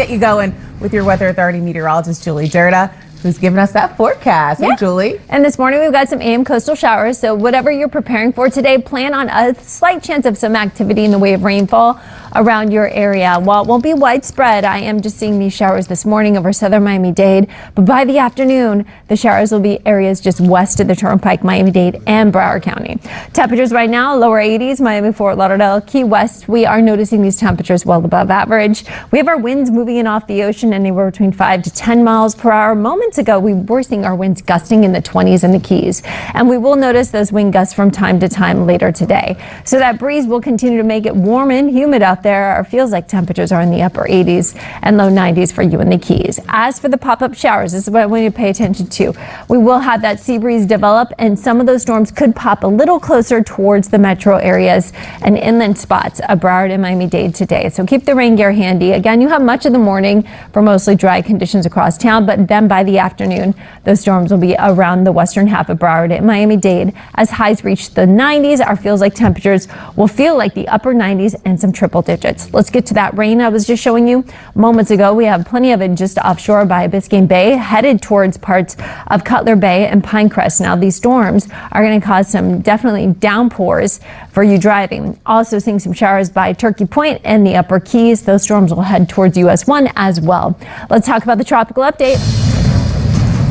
get you going with your weather authority meteorologist, Julie Durda, who's giving us that forecast. Yeah. Hey, Julie. And this morning we've got some AM coastal showers, so whatever you're preparing for today, plan on a slight chance of some activity in the way of rainfall around your area. While it won't be widespread, I am just seeing these showers this morning over southern Miami-Dade, but by the afternoon, the showers will be areas just west of the Turnpike, Miami-Dade and Broward County. Temperatures right now, lower 80s, Miami, Fort Lauderdale, Key West. We are noticing these temperatures well above average. We have our winds moving in off the ocean anywhere between 5 to 10 miles per hour. Moments ago, we were seeing our winds gusting in the 20s in the Keys, and we will notice those wind gusts from time to time later today. So that breeze will continue to make it warm and humid out there. It feels like temperatures are in the upper 80s and low 90s for you in the Keys. As for the pop-up showers, this is what I want you to pay attention to. We will have that sea breeze develop, and some of those storms could pop a little closer towards the metro areas and inland spots of Broward and Miami-Dade today. So keep the rain gear handy. Again, you have much of the morning for mostly dry conditions across town, but then by the afternoon, those storms will be around the western half of Broward and Miami-Dade. As highs reach the 90s, our feels like temperatures will feel like the upper 90s and some triple digits. Let's get to that rain I was just showing you moments ago. We have plenty of it just offshore by Biscayne Bay, headed towards parts of Cutler Bay and Pinecrest. Now, these storms are going to cause some definitely downpours for you driving. Also seeing some showers by Turkey Point and the upper Keys. Those storms will head towards US 1 as well. Let's talk about the tropical update.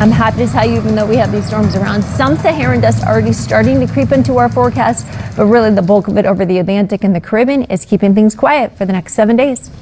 I'm happy to tell you, even though we have these storms around, some Saharan dust already starting to creep into our forecast, but really the bulk of it over the Atlantic and the Caribbean is keeping things quiet for the next 7 days.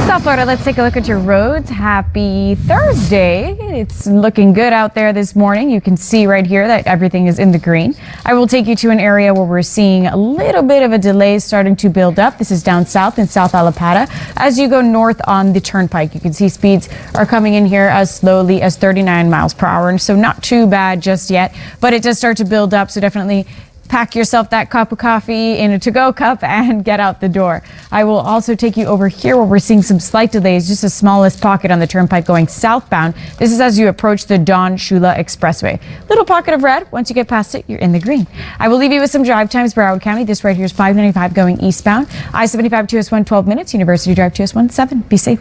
South Florida, let's take a look at your roads. Happy Thursday. It's looking good out there this morning. You can see right here that everything is in the green. I will take you to an area where we're seeing a little bit of a delay starting to build up. This is down south in South Alapata. As you go north on the Turnpike, you can see speeds are coming in here as slowly as 39 miles per hour. And so not too bad just yet, but it does start to build up. So definitely pack yourself that cup of coffee in a to-go cup and get out the door. I will also take you over here where we're seeing some slight delays, just the smallest pocket on the Turnpike going southbound. This is as you approach the Don Shula Expressway. Little pocket of red. Once you get past it, you're in the green. I will leave you with some drive times. Broward County, this right here is 595 going eastbound. I-75 to US1, 12 minutes. University Drive to US1, 7. Be safe.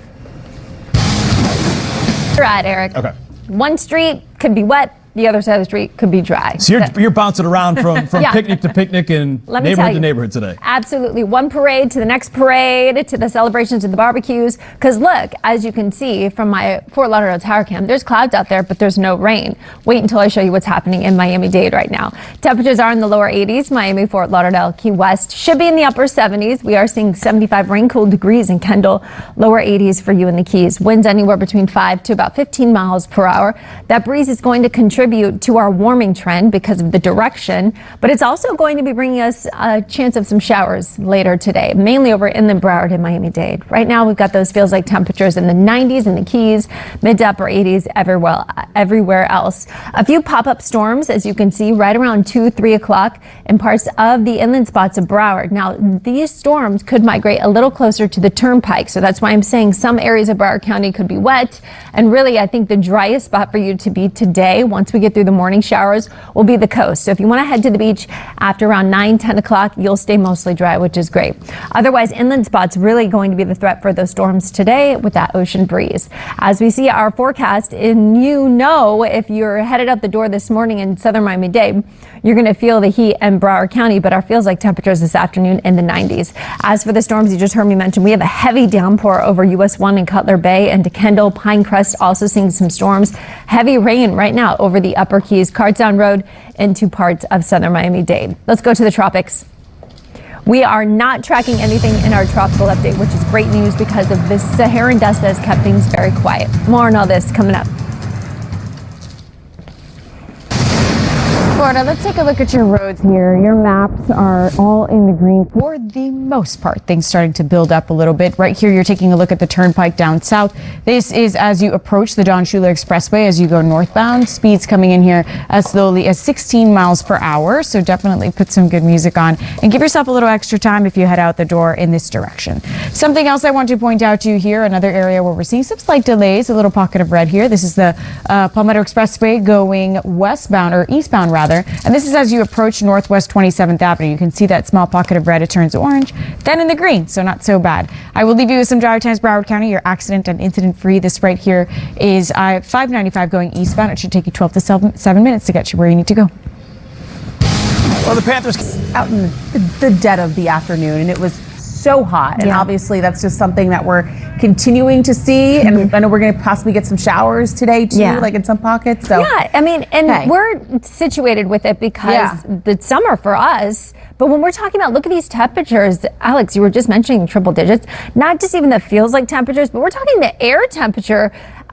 Right, Eric. Okay. One street could be wet. The other side of the street could be dry. So you're bouncing around from Yeah. picnic to picnic and neighborhood to neighborhood today. Absolutely. One parade to the next parade, to the celebrations and the barbecues. Because look, as you can see from my Fort Lauderdale tower cam, there's clouds out there, but there's no rain. Wait until I show you what's happening in Miami-Dade right now. Temperatures are in the lower 80s. Miami, Fort Lauderdale, Key West should be in the upper 70s. We are seeing 75 rain-cool degrees in Kendall, lower 80s for you in the Keys. Winds anywhere between 5 to about 15 miles per hour. That breeze is going to contribute to our warming trend because of the direction, but it's also going to be bringing us a chance of some showers later today, mainly over inland Broward and Miami-Dade. Right now, we've got those feels like temperatures in the 90s in the Keys, mid to upper 80s everywhere else. A few pop-up storms, as you can see, right around 2, 3 o'clock in parts of the inland spots of Broward. Now, these storms could migrate a little closer to the Turnpike, so that's why I'm saying some areas of Broward County could be wet. And really, I think the driest spot for you to be today, once we get through the morning showers, will be the coast. So if you want to head to the beach after around 9, 10 o'clock, you'll stay mostly dry, which is great. Otherwise, inland spots really going to be the threat for those storms today with that ocean breeze. As we see our forecast, and you know, if you're headed out the door this morning in southern Miami-Dade, you're going to feel the heat in Broward County, but our feels like temperatures this afternoon in the 90s. As for the storms you just heard me mention, we have a heavy downpour over US 1 in Cutler Bay and to Kendall, Pinecrest, also seeing some storms. Heavy rain right now over the upper Keys, Cartown Road into parts of southern Miami-Dade. Let's go to the tropics. We are not tracking anything in our tropical update, which is great news because of this Saharan dust that has kept things very quiet. More on all this coming up. Florida, let's take a look at your roads here. Your maps are all in the green for the most part. Things starting to build up a little bit. Right here, you're taking a look at the Turnpike down south. This is as you approach the Don Shula Expressway as you go northbound. Speeds coming in here as slowly as 16 miles per hour. So definitely put some good music on and give yourself a little extra time if you head out the door in this direction. Something else I want to point out to you here, another area where we're seeing some slight delays, a little pocket of red here. This is the Palmetto Expressway going westbound or eastbound rather. here. And this is as you approach Northwest 27th Avenue. You can see that small pocket of red, it turns orange, then in the green, so not so bad. I will leave you with some drive times, Broward County. You're accident and incident free. This right here is 595 going eastbound. It should take you 12 to 7 minutes to get you where you need to go. Well, the Panthers Out in the dead of the afternoon, and it was so hot. And obviously that's just something that we're continuing to see. And I know we're going to possibly get some showers today too, like in some pockets. So yeah, I mean, and we're situated with it because the summer for us. But when we're talking about, look at these temperatures, Alex, you were just mentioning triple digits, not just even the feels like temperatures, but we're talking the air temperature.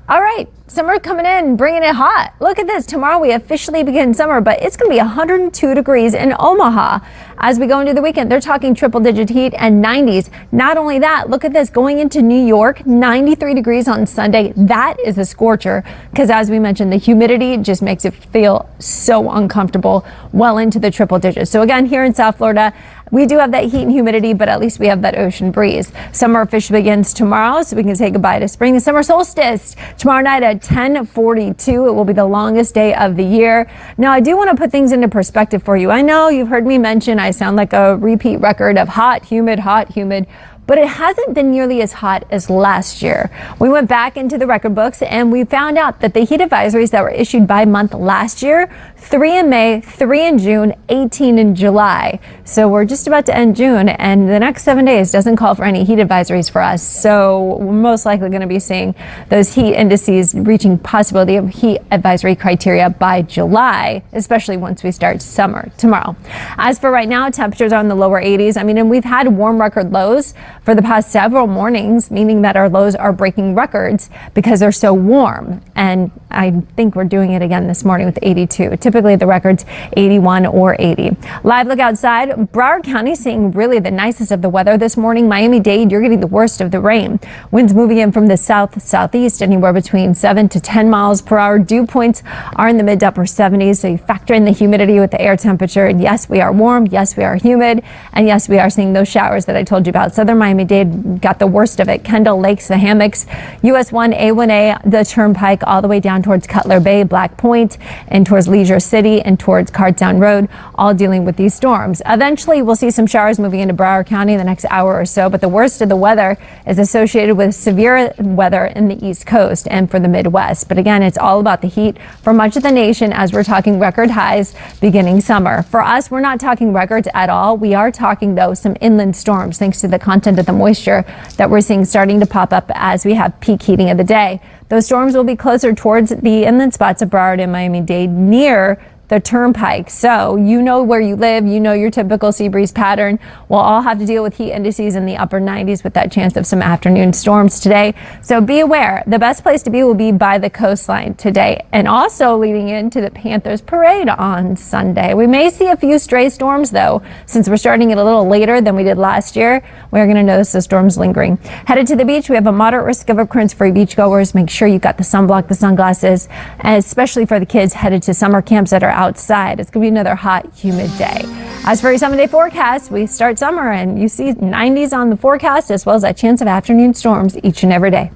All right, summer coming in, bringing it hot. Look at this. Tomorrow we officially begin summer, but it's going to be 102 degrees in Omaha as we go into the weekend. They're talking triple digit heat and 90s. Not only that, look at this. Going into New York, 93 degrees on Sunday. That is a scorcher because, as we mentioned, the humidity just makes it feel so uncomfortable well into the triple digits. So again, here in South Florida, we do have that heat and humidity, but at least we have that ocean breeze. Summer officially begins tomorrow, so we can say goodbye to spring. The summer solstice tomorrow night at 10:42. It will be the longest day of the year. Now, I do want to put things into perspective for you. I know you've heard me mention I sound like a repeat record of hot, humid, but it hasn't been nearly as hot as last year. We went back into the record books and we found out that the heat advisories that were issued by month last year, 3 in May, 3 in June, 18 in July. So we're just about to end June, and the next 7 days doesn't call for any heat advisories for us. So we're most likely going to be seeing those heat indices reaching possibility of heat advisory criteria by July, especially once we start summer tomorrow. As for right now, temperatures are in the lower 80s. I mean, and we've had warm record lows for the past several mornings, meaning that our lows are breaking records because they're so warm. And I think we're doing it again this morning with 82. Typically the record's 81 or 80. Live look outside. Broward County seeing really the nicest of the weather this morning. Miami-Dade, you're getting the worst of the rain. Winds moving in from the south-southeast, anywhere between 7 to 10 miles per hour. Dew points are in the mid to upper 70s. So you factor in the humidity with the air temperature. And yes, we are warm. Yes, we are humid. And yes, we are seeing those showers that I told you about. Southern Miami-Dade got the worst of it. Kendall Lakes, the hammocks, US 1, A1A, the Turnpike, all the way down towards Cutler Bay, Black Point, and towards Leisure City and towards Cardstown Road, all dealing with these storms. Eventually, we'll see some showers moving into Broward County in the next hour or so, but the worst of the weather is associated with severe weather in the East Coast and for the Midwest. But again, it's all about the heat for much of the nation as we're talking record highs beginning summer. For us, we're not talking records at all. We are talking, though, some inland storms thanks to the content of the moisture that we're seeing starting to pop up as we have peak heating of the day. Those storms will be closer towards the inland spots of Broward and Miami-Dade near the Turnpike. So you know where you live, you know your typical sea breeze pattern. We'll all have to deal with heat indices in the upper 90s with that chance of some afternoon storms today. So be aware, the best place to be will be by the coastline today, and also leading into the Panthers parade on Sunday. We may see a few stray storms though, since we're starting it a little later than we did last year. We're going to notice the storms lingering. Headed to the beach, we have a moderate risk of occurrence for beachgoers. Make sure you've got the sunblock, the sunglasses, and especially for the kids headed to summer camps that are outside. It's going to be another hot, humid day. As for your 7-day forecast, we start summer and you see 90s on the forecast as well as that chance of afternoon storms each and every day.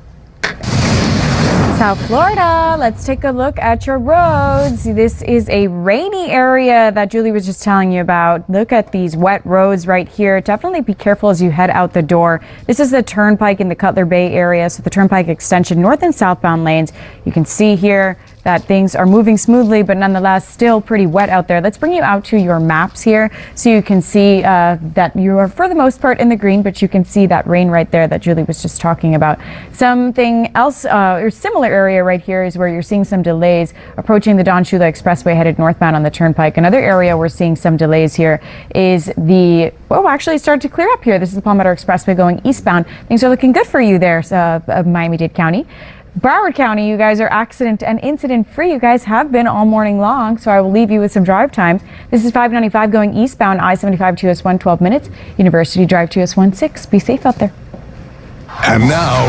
South Florida, let's take a look at your roads. This is a rainy area that Julie was just telling you about. Look at these wet roads right here. Definitely be careful as you head out the door. This is the Turnpike in the Cutler Bay area, so the Turnpike extension north and southbound lanes. You can see here that things are moving smoothly, but nonetheless still pretty wet out there. Let's bring you out to your maps here so you can see that you are for the most part in the green, but you can see that rain right there that Julie was just talking about. Something else or similar area right here is where you're seeing some delays approaching the Don Shula Expressway headed northbound on the Turnpike. Another area we're seeing some delays here is actually started to clear up here. This is the Palmetto Expressway going eastbound. Things are looking good for you there, Miami-Dade County. Broward County, you guys are accident and incident free. You guys have been all morning long, so I will leave you with some drive times. This is 595 going eastbound, I-75 to US 1, 12 minutes. University Drive to US 1, 6. Be safe out there. And now